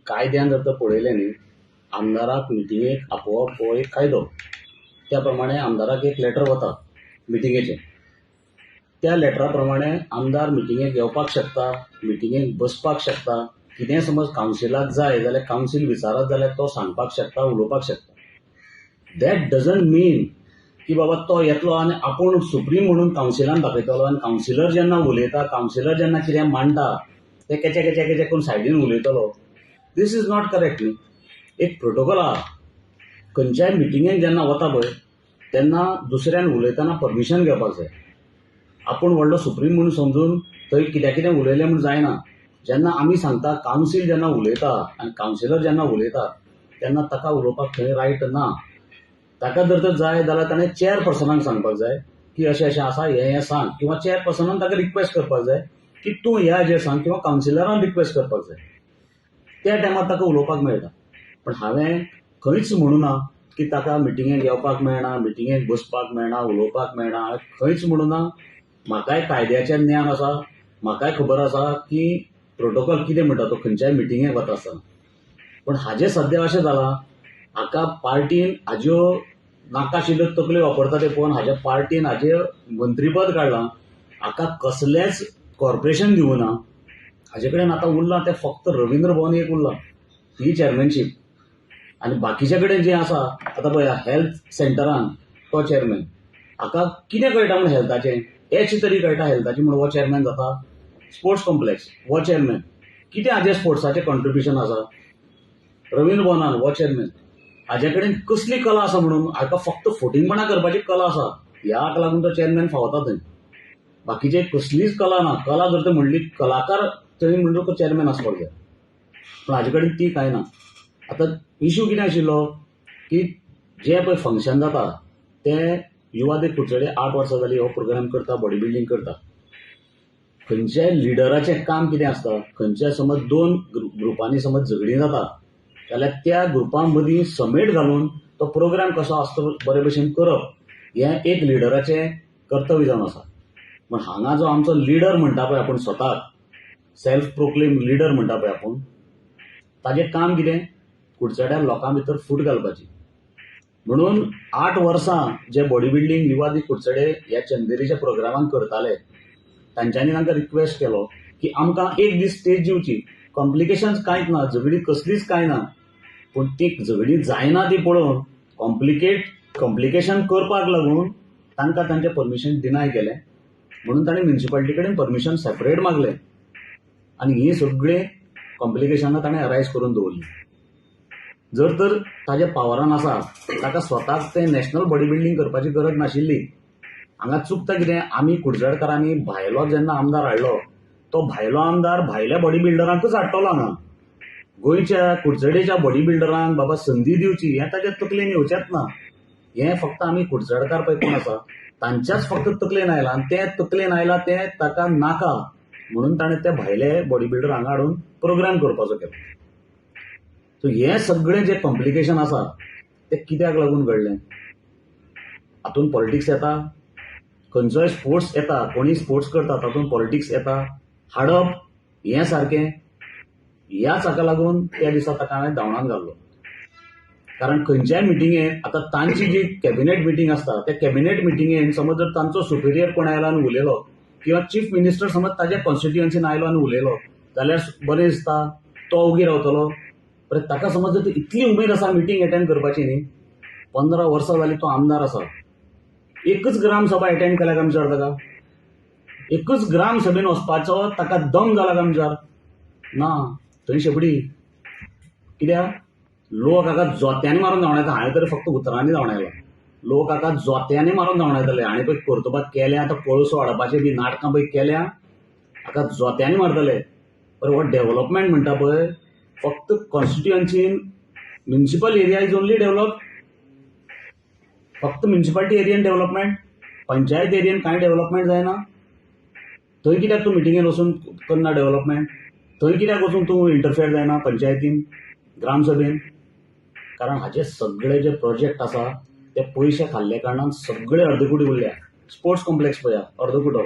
कायद्यान जर तर पळयलें न्ही, आमदाराक मिटिंगेक आपोवप हो एक कायदो. त्या प्रमाणे आमदाराक एक लेटर वता मिटिंगेचें. त्या लेटरा प्रमाणे आमदार मिटिंगेक येवपाक शकता, मिटिंगेक बसपाक शकता. कितें समज कावन्सिलाक जाय जाल्यार कावन्सील विचारत जाल्यार तो सांगपाक शकता, उलोवपाक शकता. दॅट डजंट मीन की बाबा तो येतलो आनी आपूण सुप्रीम म्हणून कावन्सिलान दाखयतलो आनी कावन्सिलर जेन्ना उलयता, कावन्सिलर जेन्ना कितें मांडटा ते केचे केचे केचे करून सायडीन उलयतलो. दीस इज नॉट करेक्ट न्ही. एक प्रोटोकॉल आहा. खंयच्याय मिटिंगेक जेन्ना वता पळय तेन्ना दुसऱ्यान उलयतना परमिशन घेवपाक जाय. आपूण व्हडलो सुप्रीम म्हणून समजून थंय कितें कितें उलयलें म्हूण जायना. जेन्ना आमी सांगता, कावन्सील जेन्ना उलयता आनी कावन्सिलर जेन्ना उलयता तेन्ना ताका उलोवपाक थंय रायट ना. ताका जर तर जाय जाल्यार ताणें चेअरपर्सनाक सांगपाक जाय की अशें अशें आसा, हें सांग. किंवा चेअरपर्सनान ताका रिक्वेस्ट करपाक जाय की तूं ह्या हाजेर सांग, किंवा कावन्सिलरान रिक्वेस्ट करपाक जाय. त्या टायमार ताका उलोवपाक मेळटा. पण हांवें खंयच म्हणूं ना की ताका मिटिंगेक येवपाक मेळना, मिटिंगेक बसपाक मेळना, उलोवपाक मेळना. हांवें खंयच म्हणूं ना. म्हाकाय कायद्याचें ज्ञान आसा. म्हाकाय खबर आसा की प्रोटोकॉल कितें म्हणटा तो खंयच्याय मिटिंगेक वता आसतना. पण हाजें सद्या अशें जालां, हाका पार्टीन हाज्यो नाकाशिल्ल्यो तकल्यो वापरता ते पळोवन हाज्या पार्टीन हाजें मंत्रीपद काडलां. हाका कसलेंच कॉर्पोरेशन दिवना. हाजे कडेन आतां उरलां तें फक्त रवींद्र भवन एक उरलां, ही चेअरमॅनशीप. आनी बाकीचे कडेन जें आसा आतां पळया, हेल्थ सेंटरान तो चेअरमॅन. हाका कितें कळटा म्हण हेल्थाचें, एच तरी कळटा हेल्थाचें म्हण हो चेअरमॅन जाता. स्पोर्ट्स कॉम्प्लेक्स हो चेअरमॅन. कितें हाजें स्पोर्ट्साचें कॉन्ट्रिब्युशन आसा. रवींद्र भवनान हो चेअरमॅन. हाजे कडेन कसली कला आसा म्हणून, हाका फक्त फोटिंगपणां करपाची कला आसा, ह्याक लागून तो चेअरमॅन फावता थंय. बाकीचे कसलीच कला ना. कला जर तर म्हणली कलाकार थंय म्हणून तो चेअरमॅन आसपाक जाय. पण हाजे कडेन ती कांय ना. आतां इश्यू कितें आशिल्लो की जे पळय फंक्शन जाता ते युवा दे कुडचडे 8 वर्सां जालीं हो प्रोग्राम करता, बॉडी बिल्डींग करता. खंयच्याय लिडराचें काम कितें आसता, खंयच्याय समज 2 ग्रुपांनी समज झगडीं जाता जाल्यार त्या ग्रुपां मदीं समेट घालून तो प्रोग्राम कसो आसता बरे भशेन करप, हें एक लिडराचें कर्तव्य जावन आसा. पण हांगा जो आमचो लिडर म्हणटा पळय आपूण स्वताक, सेल्फ प्रोक्लेम लिडर म्हणटा पळय आपूण, ताजें काम कितें, कुडचड्या लोकां भितर फूट घालपाची. म्हणून 8 वर्सां जे बॉडी बिल्डींग युवा दी कुडचडे ह्या चंदेरीच्या प्रोग्रामांक करताले, तांच्यांनी तांकां रिक्वेस्ट केलो की आमकां एक दीस स्टेज दिवची. कॉम्प्लिकेशन्स कांयच ना, झगडी कसलीच कांय ना. पूण ती झगडी जायना ती पळोवन कॉम्प्लिकेशन करपाक लागून तांकां तांचें परमिशन डिनाय केलें. म्हणून ताणें म्युनिसिपालिटी कडेन परमिशन सेपरेट मागलें. आनी ही सगळीं कॉम्प्लिकेशनां ताणें अरायज करून दवरलीं. जर तर ताच्या पावरान आसा, ताका स्वताक तें नॅशनल बॉडी बिल्डींग करपाची गरज नाशिल्ली. हांगा चुकता कितें, आमी कुडचडकारांनी भायलो जेन्ना आमदार हाडलो, तो भायलो आमदार भायल्या बॉडी बिल्डरांकूच हाडटलो हांगा. गोंयच्या कुडचडेच्या बॉडी बिल्डरांक बाबा संदी दिवची हें ताच्या तकलेन येवचेंच ना. हें फक्त आमी कुडचडकार पळय कोण आसा तांच्याच फक्त तकलेन आयलां. आनी तें तकलेन आयलां तें ताका नाका म्हणून ताणें ते भायले बॉडी बिल्डर हांगा हाडून प्रोग्राम करपाचो केलो. सो हें सगळें जें कॉम्प्लिकेशन आसा तें कित्याक लागून घडलें. हातूंत पॉलिटिक्स येता. खंयचोय स्पोर्ट्स येता, कोणीय स्पोर्ट्स करता तातूंत पॉलिटिक्स येता. हाडप हें सारकें. ह्याच हाका लागून त्या दिसा ताका हांवें धांवडावन घाल्लो. कारण खंयच्याय मिटिंगेक आतां तांची जी कॅबिनेट मिटींग आसता त्या कॅबिनेट मिटिंगेन समज जर तांचो सुपिरियर कोण आयलो आनी उलयलो, किंवा चीफ मिनिस्टर समज ताज्या कॉन्स्टिट्युएन्सीन आयलो आनी उलयलो जाल्यार बरें दिसता, तो ओगी रावतलो. बरें, ताका समज जर इतली उमेद आसा मिटींग एटेंड करपाची न्ही, 15 वर्सां जालीं तो आमदार आसा, एकच ग्राम सभा एटेंड केल्या काय विचार ताका. एकच ग्राम सभेन वचपाचो ताका दम जाला काय विचार ना. थंय शेपडी. कित्याक लोक हाका जोत्यांनी मारून धांवडायता. हांवें तर फक्त उतरांनी धांवडायला. लोक हाका जोत्यांनी मारून धांवडायताले. हांवें पळय कर्तबाग केल्या, आतां पळसो हाडपाचें बी नाटकां पळय केल्या, हाका जोत्यांनी मारतले. बरें, हो डेव्हलपमेंट म्हणटा पळय फक्त कॉन्स्टिट्युएन्सीन municipal area is only develop. फक्त म्युनिसिपालिटी एरियन डेव्हलपमेंट, पंचायत एरियन कांय डेव्हलपमेंट जायना. थंय कित्याक तूं मिटिंगेन वचून करना डेव्हलपमेंट. थंय कित्याक वचून तूं इंटरफेर जायना पंचायतीन, ग्रामसभेन. कारण हाचे सगळे जे प्रोजेक्ट आसा ते पयशे खाल्ले कारणान सगळे अर्दकुटी उरल्या. स्पोर्ट्स कॉम्प्लेक्स पळया अर्दकुटो,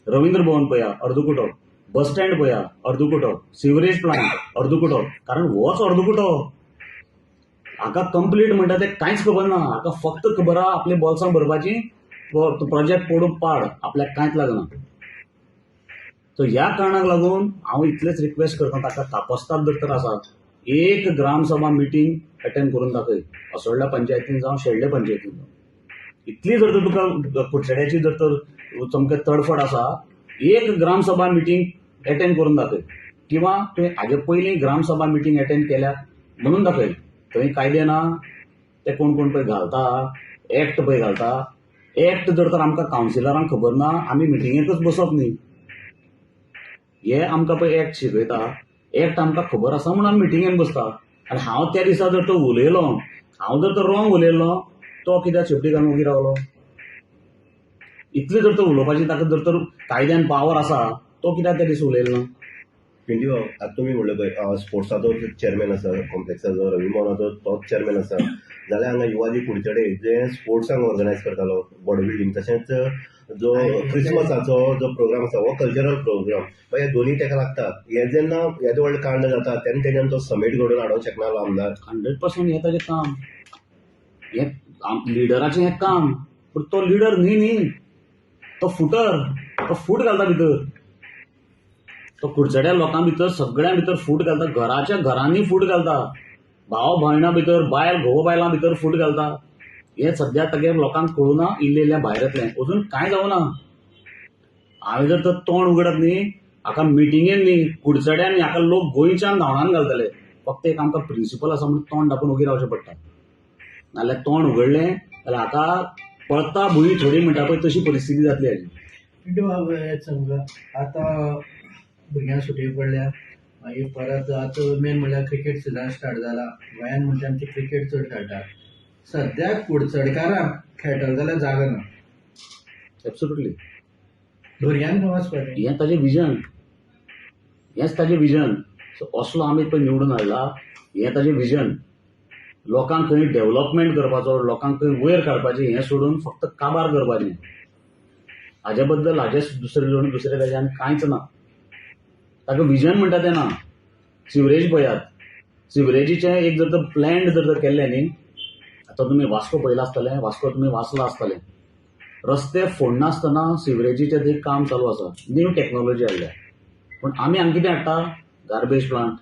रवींद्र भवन पळया अर्दकुटो, बस स्टँड पळया अर्दकुटो, सिवरेज प्लांट अर्दकुटो, कारण होच अर्दकुटो. हाका कंप्लीट म्हणटा तें कांयच खबर ना. हाका फक्त खबर आहा आपले बोल्सां भरपाची, प्रोजेक्ट पडून पाड, आपल्याक कांयच लागना. सो ह्या कारणाक लागून हांव इतलेंच रिक्वेस्ट करता ताका, तापसतात जर तर आसा, एक ग्रामसभा मिटींग अटेंड करून दाखय. असोळड्या पंचायतीन जावं शेळडे पंचायतीन जावं. इतली जर तर तुका कुडचड्याची जर तर सामकें तडफड आसा, एक ग्रामसभा मिटींग अटेंड करून दाखय. किंवा तुवें हाजे पयलीं ग्रामसभा मिटींग अटेंड केल्या म्हणून दाखय. थंय कायदे ना, ते कोण कोण पळय घालता, एक्ट पळय घालता. एक्ट जर तर आमकां कावन्सिलरांक खबर ना, आमी मिटिंगेकच बसप न्ही. हे आमकां पळय एक्ट शिकयता. एक्ट आमकां खबर आसा म्हणून आमी मिटिंगेन बसता. आनी हांव त्या दिसा जर तो उलयलो, हांव जर तर रॉंग उलयलो, तो कित्याक शेपटी घालून ओगी रावलो? इतलें जर तर उलोवपाची ताका जर तर कायद्यान पावर आसा, तो कित्याक त्या दीस उलयलो ना? पिंडी भाऊ, आता तुम्ही म्हणलं पळय स्पोर्ट्साचो चेअरमॅन आसा कॉम्प्लेक्साचो, रवी मोहनाचो तोच चेअरमॅन आसा. जाल्यार हांगा युवाजी कुडचडे जे स्पोर्ट्सांक ऑर्गनायज करतालो, बॉडी बिल्डींग, तशेंच जो क्रिसमसाचो जो प्रोग्राम आसा हो कल्चरल प्रोग्राम, हे दोन्ही ताका लागता. हे जेन्ना येदे व्हडले कांड जाता तेन्ना तेज्यान तो समीट घडोवन हाडूंक शकनालो आमदार. 100% हें ताजें काम. हें लिडराचें हें काम. पूण तो लिडर न्ही, तो फुटर. तो फूट घालता भितर. तो कुडचड्या लोकां भितर सगळ्यां भितर फूट घालता. घराच्या घरांनी फूट घालता. भाव भयणां भितर, घोव बायलां भितर फूट घालता. हें सद्या तागे लोकांक कळुना, इल्लें भायर येतलें. अजून कांय जावना. हांवें जर तर तोंड उगडत न्ही, हाका मिटिंगेन न्ही, कुडचड्यान न्ही, हाका लोक गोंयच्यान धांवडावन घालतले. फक्त एक आमकां प्रिंसिपल आसा म्हणून तोंड धांपून उगी रावचें पडटा. नाल्यार तोंड उगडलें जाल्यार हाका पळता भुंय थोडी म्हणटा पळय तशी परिस्थिती जातली हाजी. पिंटू बाब हेच सांगूं आतां भुरग्यांक सुटी पडल्या, मागीर परत आतां मेन म्हणल्यार क्रिकेट सिजन स्टार्ट जाला. गोंयान म्हणटा आमची क्रिकेट चड खेळटात. सद्याक कुडचडकारांक खेळटले जाल्यार जागो ना. एब्सोल्युटली. भुरग्यांक खंय वचपाचें? हें ताजें विजन. हेंच ताजें विजन. सो असलो आमी पळय निवडून हाडला, हें ताजें विजन. लोकांक खंय डेव्हलपमेंट करपाचो, लोकांक खंय वयर काडपाचें, हें सोडून फक्त काबार करपाचें. हाजे बद्दल हाजे दुसरे ताजे आनी कांयच ना. ताका विजन म्हणटा तें ना. सिवरेज पळयात. सिवरेजीचें एक जर तर प्लॅन जर तर केल्लें न्ही, आतां तुमी वास्को पळयलां आसतलें, वास्को तुमी वाचलां आसतलें. रस्ते फोडनासतना सिवरेजीचें थंय काम चालू आसा. न्यू टॅक्नॉलॉजी हाडल्या. पूण आमी हांगा कितें हाडटा? गार्बेज प्लांट,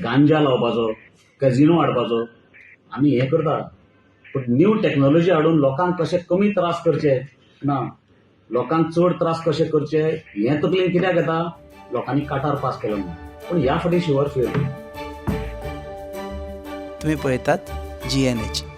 गांजा लावपाचो, कॅझिनो हाडपाचो. आमी हें करता. पूण न्यू टॅक्नॉलॉजी हाडून लोकांक कशे कमी त्रास करचे ना, लोकांक चड त्रास कशे करचे हें तकलेन कित्याक येता? लोकांनी काटार पास केलो म्हणून. पूण ह्या फाटीं शुअर फेल. तुम्ही पळयतात GNH.